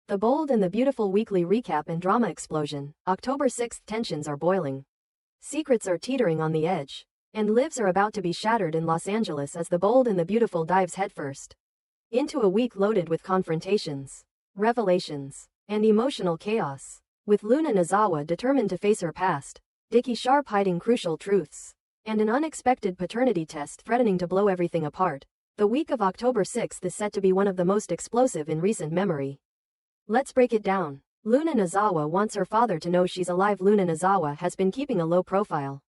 The Bold and the Beautiful weekly recap and drama explosion. October 6th, tensions are boiling. Secrets are teetering on the edge. And lives are about to be shattered in Los Angeles as The Bold and the Beautiful dives headfirst into a week loaded with confrontations, revelations, and emotional chaos. With Luna Nazawa determined to face her past, Deke Sharpe hiding crucial truths, and an unexpected paternity test threatening to blow everything apart, the week of October 6th is set to be one of the most explosive in recent memory. Let's break it down. Luna Nazawa wants her father to know she's alive. Luna Nazawa has been keeping a low profile.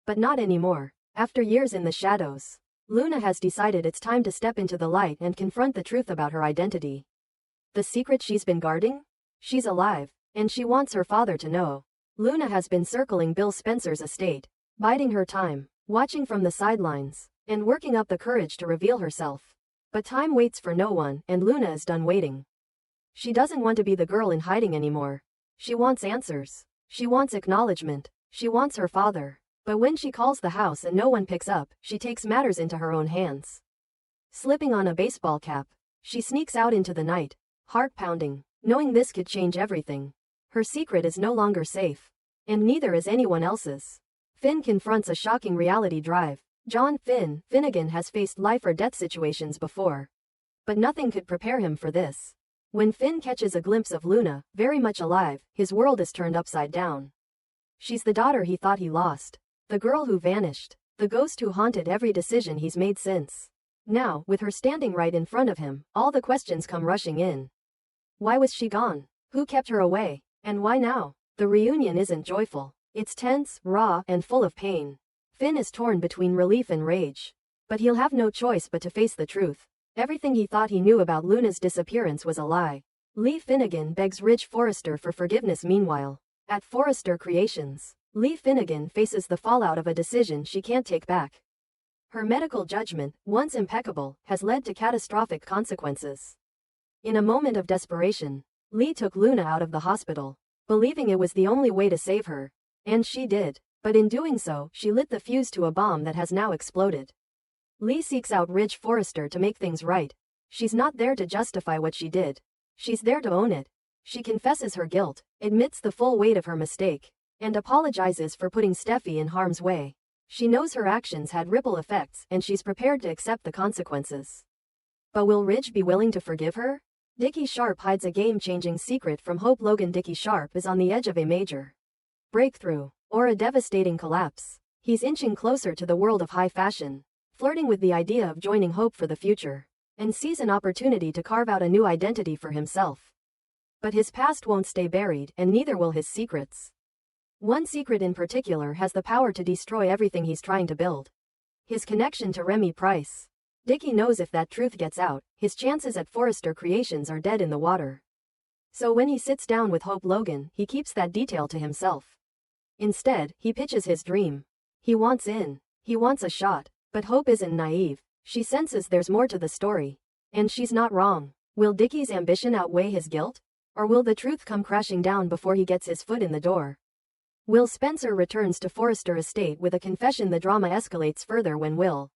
But not anymore. After years in the shadows, Luna has decided it's time to step into the light and confront the truth about her identity. The secret she's been guarding? She's alive, and she wants her father to know. Luna has been circling Bill Spencer's estate, biding her time, watching from the sidelines, and working up the courage to reveal herself. But time waits for no one, and Luna is done waiting. She doesn't want to be the girl in hiding anymore. She wants answers. She wants acknowledgement. She wants her father. But when she calls the house and no one picks up, she takes matters into her own hands. Slipping on a baseball cap, she sneaks out into the night, heart pounding, knowing this could change everything. Her secret is no longer safe. And neither is anyone else's. Finn confronts a shocking reality drive. Finnegan has faced life or death situations before. But nothing could prepare him for this. When Finn catches a glimpse of Luna, very much alive, his world is turned upside down. She's the daughter he thought he lost. The girl who vanished. The ghost who haunted every decision he's made since. Now, with her standing right in front of him, all the questions come rushing in. Why was she gone? Who kept her away? And why now? The reunion isn't joyful. It's tense, raw, and full of pain. Finn is torn between relief and rage. But he'll have no choice but to face the truth. Everything he thought he knew about Luna's disappearance was a lie. Lee Finnegan begs Ridge Forrester for forgiveness. Meanwhile, at Forrester Creations, Lee Finnegan faces the fallout of a decision she can't take back. Her medical judgment, once impeccable, has led to catastrophic consequences. In a moment of desperation, Lee took Luna out of the hospital, believing it was the only way to save her. And she did. But in doing so, she lit the fuse to a bomb that has now exploded. Lee seeks out Ridge Forrester to make things right. She's not there to justify what she did. She's there to own it. She confesses her guilt, admits the full weight of her mistake, and apologizes for putting Steffi in harm's way. She knows her actions had ripple effects and she's prepared to accept the consequences. But will Ridge be willing to forgive her? Deke Sharpe hides a game-changing secret from Hope Logan. Deke Sharpe is on the edge of a major breakthrough, or a devastating collapse. He's inching closer to the world of high fashion, flirting with the idea of joining Hope for the future, and sees an opportunity to carve out a new identity for himself. But his past won't stay buried, and neither will his secrets. One secret in particular has the power to destroy everything he's trying to build. His connection to Remy Price. Deke knows if that truth gets out, his chances at Forrester Creations are dead in the water. So when he sits down with Hope Logan, he keeps that detail to himself. Instead, he pitches his dream. He wants in. He wants a shot. But Hope isn't naive. She senses there's more to the story. And she's not wrong. Will Deke's ambition outweigh his guilt? Or will the truth come crashing down before he gets his foot in the door? Will Spencer returns to Forrester Estate with a confession. The drama escalates further when Will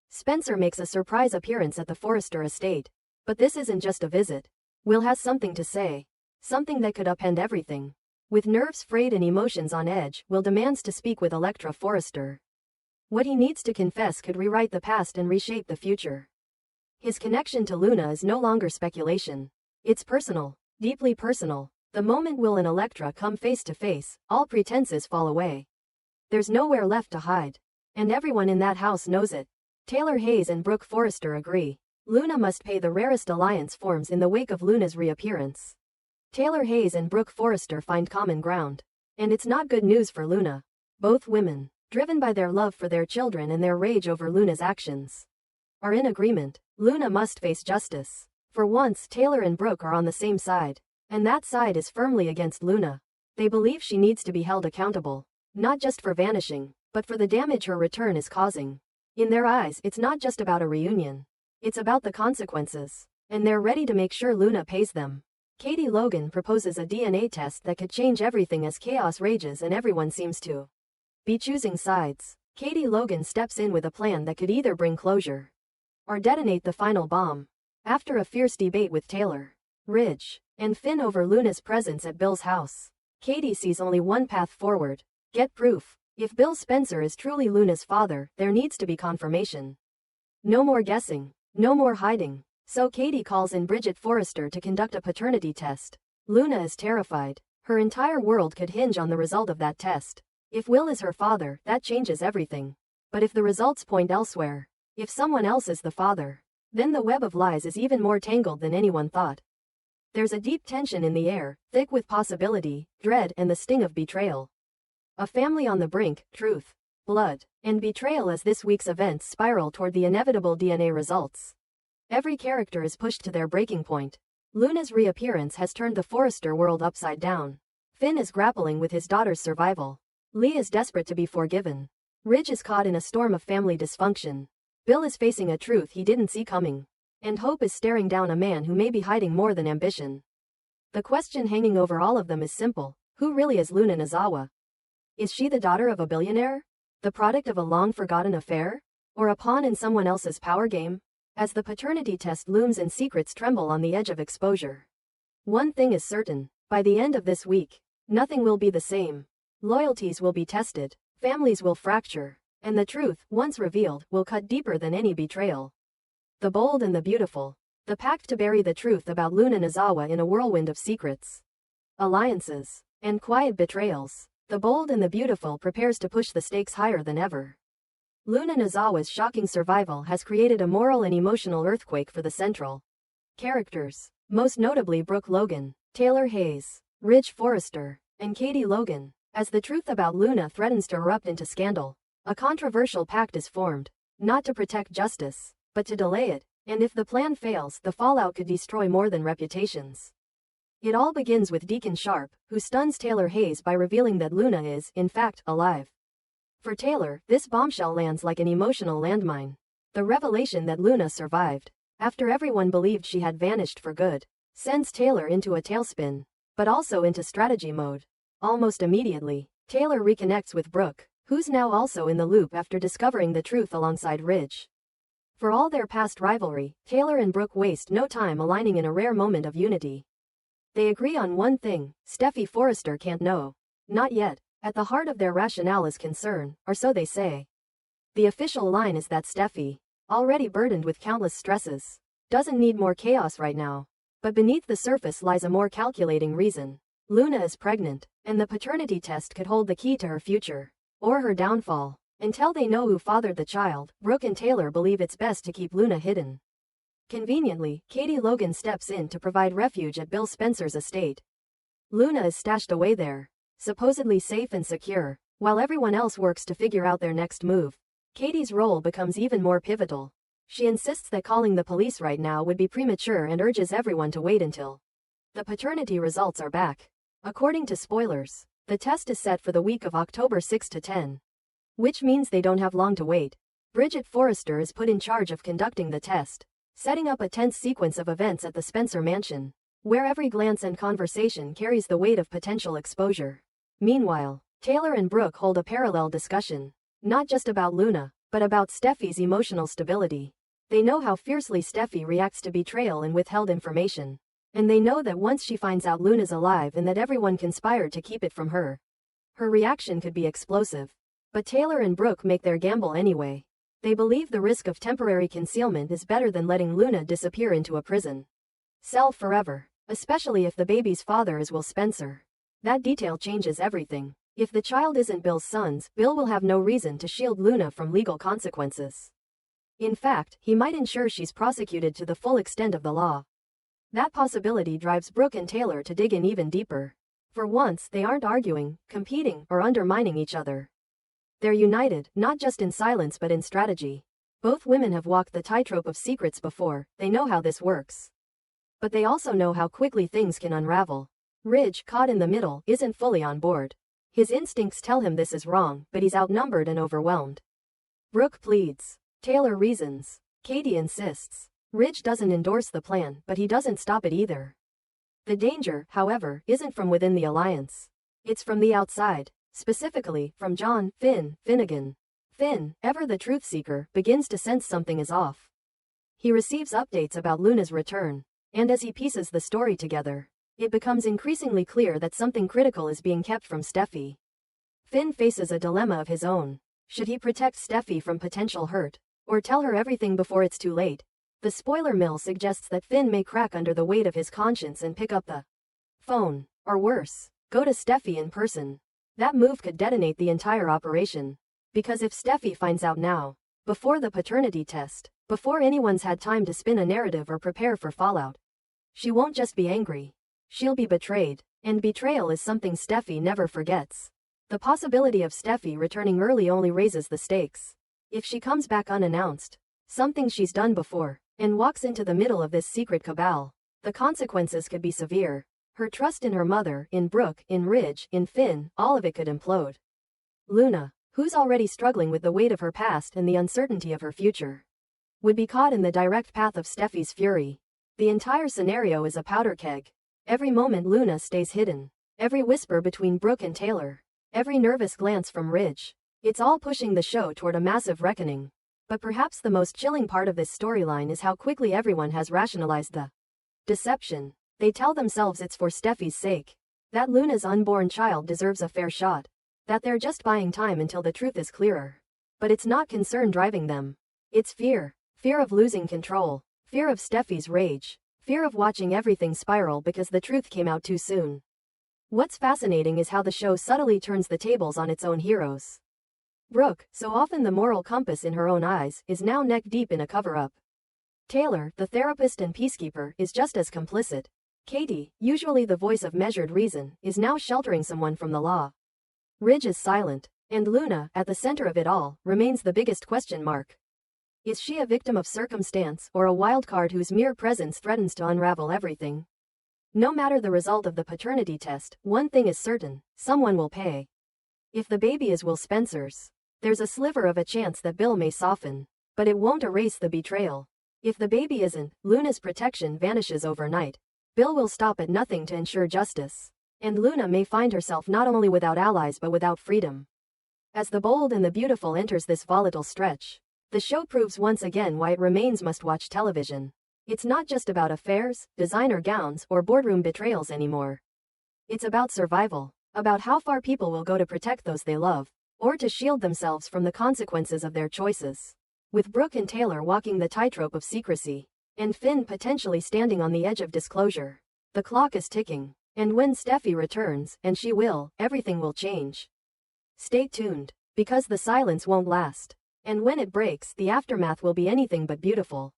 Spencer makes a surprise appearance at the Forrester Estate. But this isn't just a visit. Will has something to say. Something that could upend everything. With nerves frayed and emotions on edge, Will demands to speak with Electra Forrester. What he needs to confess could rewrite the past and reshape the future. His connection to Luna is no longer speculation. It's personal, deeply personal. The moment Will and Electra come face to face, all pretenses fall away. There's nowhere left to hide. And everyone in that house knows it. Taylor Hayes and Brooke Forrester agree. Luna must pay. The rarest alliance forms in the wake of Luna's reappearance. Taylor Hayes and Brooke Forrester find common ground. And it's not good news for Luna. Both women, driven by their love for their children and their rage over Luna's actions, are in agreement. Luna must face justice. For once, Taylor and Brooke are on the same side. And that side is firmly against Luna. They believe she needs to be held accountable. Not just for vanishing, but for the damage her return is causing. In their eyes, it's not just about a reunion. It's about the consequences. And they're ready to make sure Luna pays them. Katie Logan proposes a DNA test that could change everything as chaos rages and everyone seems to be choosing sides. Katie Logan steps in with a plan that could either bring closure or detonate the final bomb. After a fierce debate with Taylor, Ridge and Finn over Luna's presence at Bill's house. Katie sees only one path forward. Get proof. If Bill Spencer is truly Luna's father, there needs to be confirmation. No more guessing. No more hiding. So Katie calls in Bridget Forrester to conduct a paternity test. Luna is terrified. Her entire world could hinge on the result of that test. If Will is her father, that changes everything. But if the results point elsewhere, if someone else is the father, then the web of lies is even more tangled than anyone thought. There's a deep tension in the air, thick with possibility, dread, and the sting of betrayal. A family on the brink, truth, blood, and betrayal as this week's events spiral toward the inevitable DNA results. Every character is pushed to their breaking point. Luna's reappearance has turned the Forrester world upside down. Finn is grappling with his daughter's survival. Lee is desperate to be forgiven. Ridge is caught in a storm of family dysfunction. Bill is facing a truth he didn't see coming. And Hope is staring down a man who may be hiding more than ambition. The question hanging over all of them is simple. Who really is Luna Nazawa? Is she the daughter of a billionaire? The product of a long-forgotten affair? Or a pawn in someone else's power game? As the paternity test looms and secrets tremble on the edge of exposure. One thing is certain. By the end of this week, nothing will be the same. Loyalties will be tested. Families will fracture. And the truth, once revealed, will cut deeper than any betrayal. The bold and the beautiful. The pact to bury the truth about Luna Nazawa in a whirlwind of secrets, alliances, and quiet betrayals. The bold and the beautiful prepares to push the stakes higher than ever. Luna Nazawa's shocking survival has created a moral and emotional earthquake for the central characters, most notably Brooke Logan, Taylor Hayes, Ridge Forrester, and Katie Logan. As the truth about Luna threatens to erupt into scandal, a controversial pact is formed, not to protect justice, but to delay it, and if the plan fails, the fallout could destroy more than reputations. It all begins with Deke Sharpe, who stuns Taylor Hayes by revealing that Luna is, in fact, alive. For Taylor, this bombshell lands like an emotional landmine. The revelation that Luna survived, after everyone believed she had vanished for good, sends Taylor into a tailspin, but also into strategy mode. Almost immediately, Taylor reconnects with Brooke, who's now also in the loop after discovering the truth alongside Ridge. For all their past rivalry, Taylor and Brooke waste no time aligning in a rare moment of unity. They agree on one thing: Steffi Forrester can't know. Not yet. At the heart of their rationale is concern, or so they say. The official line is that Steffi, already burdened with countless stresses, doesn't need more chaos right now. But beneath the surface lies a more calculating reason. Luna is pregnant, and the paternity test could hold the key to her future, or her downfall. Until they know who fathered the child, Brooke and Taylor believe it's best to keep Luna hidden. Conveniently, Katie Logan steps in to provide refuge at Bill Spencer's estate. Luna is stashed away there, supposedly safe and secure, while everyone else works to figure out their next move. Katie's role becomes even more pivotal. She insists that calling the police right now would be premature and urges everyone to wait until the paternity results are back. According to spoilers, the test is set for the week of October 6 to 10. Which means they don't have long to wait. Bridget Forrester is put in charge of conducting the test, setting up a tense sequence of events at the Spencer mansion, where every glance and conversation carries the weight of potential exposure. Meanwhile, Taylor and Brooke hold a parallel discussion, not just about Luna, but about Steffi's emotional stability. They know how fiercely Steffi reacts to betrayal and withheld information. And they know that once she finds out Luna's alive and that everyone conspired to keep it from her, her reaction could be explosive. But Taylor and Brooke make their gamble anyway. They believe the risk of temporary concealment is better than letting Luna disappear into a prison cell forever, especially if the baby's father is Will Spencer. That detail changes everything. If the child isn't Bill's son's, Bill will have no reason to shield Luna from legal consequences. In fact, he might ensure she's prosecuted to the full extent of the law. That possibility drives Brooke and Taylor to dig in even deeper. For once, they aren't arguing, competing, or undermining each other. They're united, not just in silence but in strategy. Both women have walked the tightrope of secrets before, they know how this works. But they also know how quickly things can unravel. Ridge, caught in the middle, isn't fully on board. His instincts tell him this is wrong, but he's outnumbered and overwhelmed. Brooke pleads. Taylor reasons. Katie insists. Ridge doesn't endorse the plan, but he doesn't stop it either. The danger, however, isn't from within the alliance. It's from the outside. Specifically, from Finnegan. Finn, ever the truth seeker, begins to sense something is off. He receives updates about Luna's return. And as he pieces the story together, it becomes increasingly clear that something critical is being kept from Steffi. Finn faces a dilemma of his own. Should he protect Steffi from potential hurt, or tell her everything before it's too late? The spoiler mill suggests that Finn may crack under the weight of his conscience and pick up the phone, or worse, go to Steffi in person. That move could detonate the entire operation. Because if Steffi finds out now, before the paternity test, before anyone's had time to spin a narrative or prepare for fallout, she won't just be angry. She'll be betrayed, and betrayal is something Steffi never forgets. The possibility of Steffi returning early only raises the stakes. If she comes back unannounced, something she's done before, and walks into the middle of this secret cabal, the consequences could be severe. Her trust in her mother, in Brooke, in Ridge, in Finn, all of it could implode. Luna, who's already struggling with the weight of her past and the uncertainty of her future, would be caught in the direct path of Steffi's fury. The entire scenario is a powder keg. Every moment Luna stays hidden. Every whisper between Brooke and Taylor. Every nervous glance from Ridge. It's all pushing the show toward a massive reckoning. But perhaps the most chilling part of this storyline is how quickly everyone has rationalized the deception. They tell themselves it's for Steffi's sake. That Luna's unborn child deserves a fair shot. That they're just buying time until the truth is clearer. But it's not concern driving them. It's fear. Fear of losing control. Fear of Steffi's rage. Fear of watching everything spiral because the truth came out too soon. What's fascinating is how the show subtly turns the tables on its own heroes. Brooke, so often the moral compass in her own eyes, is now neck deep in a cover-up. Taylor, the therapist and peacekeeper, is just as complicit. Katie, usually the voice of measured reason, is now sheltering someone from the law. Ridge is silent, and Luna, at the center of it all, remains the biggest question mark. Is she a victim of circumstance or a wild card whose mere presence threatens to unravel everything? No matter the result of the paternity test, one thing is certain, someone will pay. If the baby is Will Spencer's, there's a sliver of a chance that Bill may soften, but it won't erase the betrayal. If the baby isn't, Luna's protection vanishes overnight. Bill will stop at nothing to ensure justice. And Luna may find herself not only without allies but without freedom. As the bold and the beautiful enters this volatile stretch, the show proves once again why it remains must-watch television. It's not just about affairs, designer gowns, or boardroom betrayals anymore. It's about survival, about how far people will go to protect those they love, or to shield themselves from the consequences of their choices. With Brooke and Taylor walking the tightrope of secrecy, and Finn potentially standing on the edge of disclosure, the clock is ticking, and when Steffi returns, and she will, everything will change. Stay tuned, because the silence won't last, and when it breaks, the aftermath will be anything but beautiful.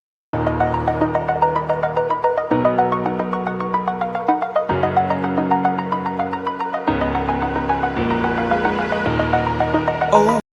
Oh.